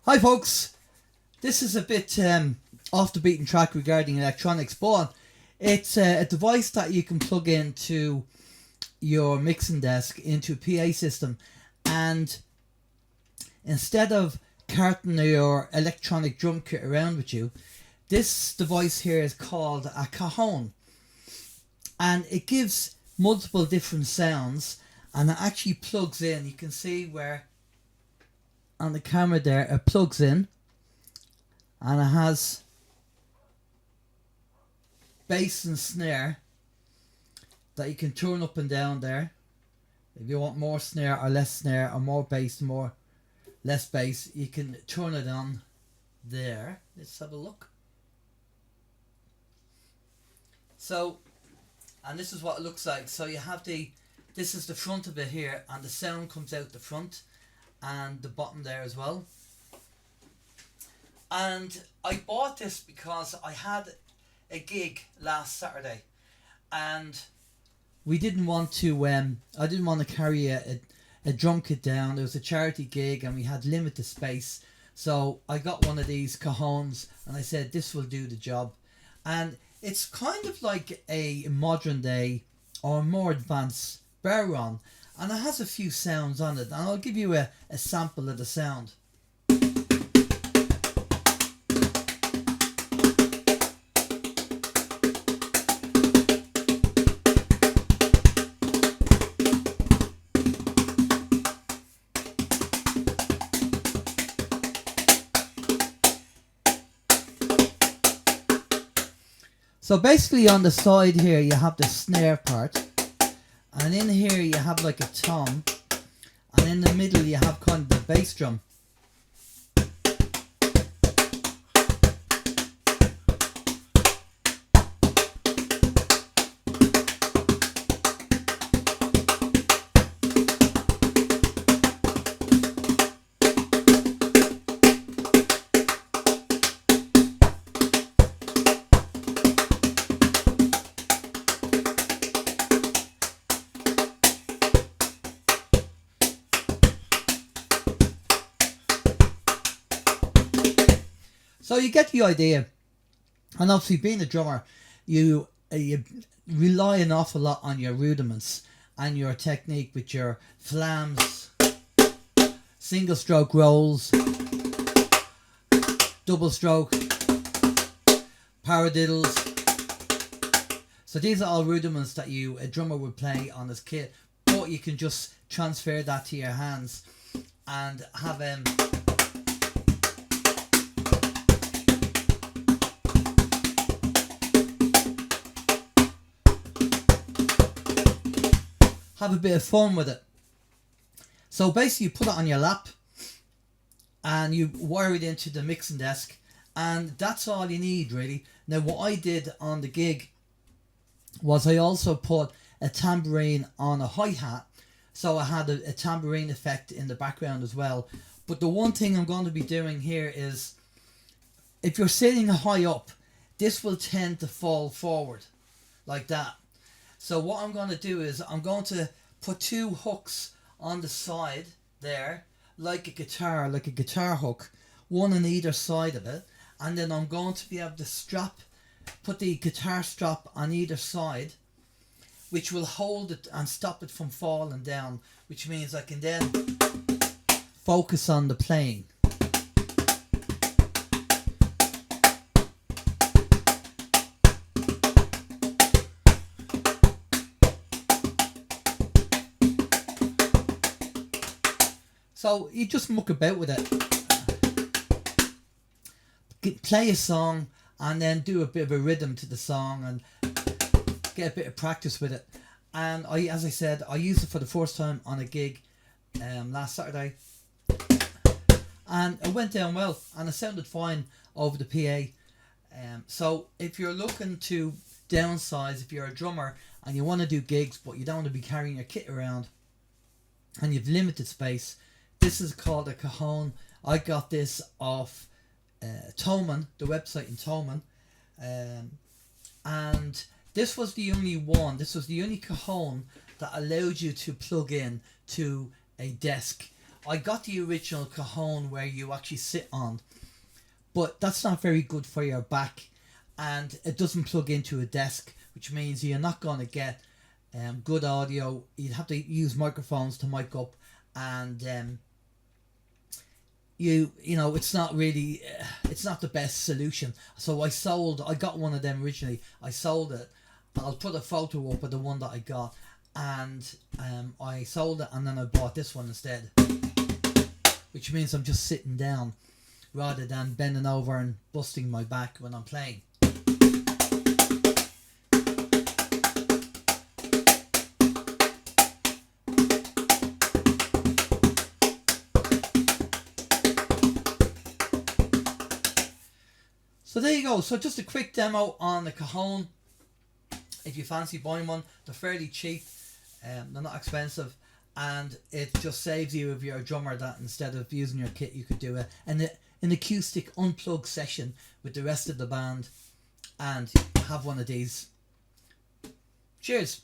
Hi folks, this is a bit off the beaten track regarding electronics, but it's a device that you can plug into your mixing desk into a PA system, and instead of carting your electronic drum kit around with you, this device here is called a Cajon, and it gives multiple different sounds, and it actually plugs in. You can see where on the camera there it plugs in, and it has bass and snare that you can turn up and down there if you want more snare or less snare, or more bass, more less bass. You can turn it on there. Let's have a look. So, and this is what it looks like. So you have this is the front of it here, and the sound comes out the front and the bottom there as well. And I bought this because I had a gig last Saturday, and we didn't want to I didn't want to carry a drum kit down. It was a charity gig and we had limited space, so I got one of these Cajons, and I said this will do the job. And it's kind of like a modern day or more advanced baron, and it has a few sounds on it, and I'll give you a sample of the sound. So basically on the side here you have the snare part, and in here you have like a tom, and in the middle you have kind of the bass drum. So you get the idea, and obviously being a drummer, you rely an awful lot on your rudiments and your technique with your flams, single stroke rolls, double stroke, paradiddles. So these are all rudiments that a drummer would play on his kit, but you can just transfer that to your hands and have have a bit of fun with it. So basically you put it on your lap and you wire it into the mixing desk, and that's all you need really. Now what I did on the gig was I also put a tambourine on a hi-hat, so I had a tambourine effect in the background as well. But the one thing I'm going to be doing here is, if you're sitting high up, this will tend to fall forward like that. So what I'm going to do is I'm going to put two hooks on the side there, like a guitar hook, one on either side of it, and then I'm going to be able to put the guitar strap on either side, which will hold it and stop it from falling down, which means I can then focus on the playing. So you just muck about with it, play a song, and then do a bit of a rhythm to the song and get a bit of practice with it. And as I said, I used it for the first time on a gig last Saturday, and it went down well, and it sounded fine over the PA. So if you're looking to downsize, if you're a drummer and you want to do gigs but you don't want to be carrying your kit around and you've limited space, this is called a Cajon. I got this off Thomann, the website in Thomann, and this was the only Cajon that allowed you to plug in to a desk I got the original Cajon where you actually sit on, but that's not very good for your back, and it doesn't plug into a desk, which means you're not going to get good audio. You'd have to use microphones to mic up, and you know it's not really it's not the best solution. So I got one of them originally. I sold it. I'll put a photo up of the one that I got, and I sold it, and then I bought this one instead, which means I'm just sitting down rather than bending over and busting my back when I'm playing. So there you go. So just a quick demo on the Cajon. If you fancy buying one, they're fairly cheap. They're not expensive, and it just saves you if you're a drummer that instead of using your kit, you could do an acoustic unplugged session with the rest of the band, and have one of these. Cheers.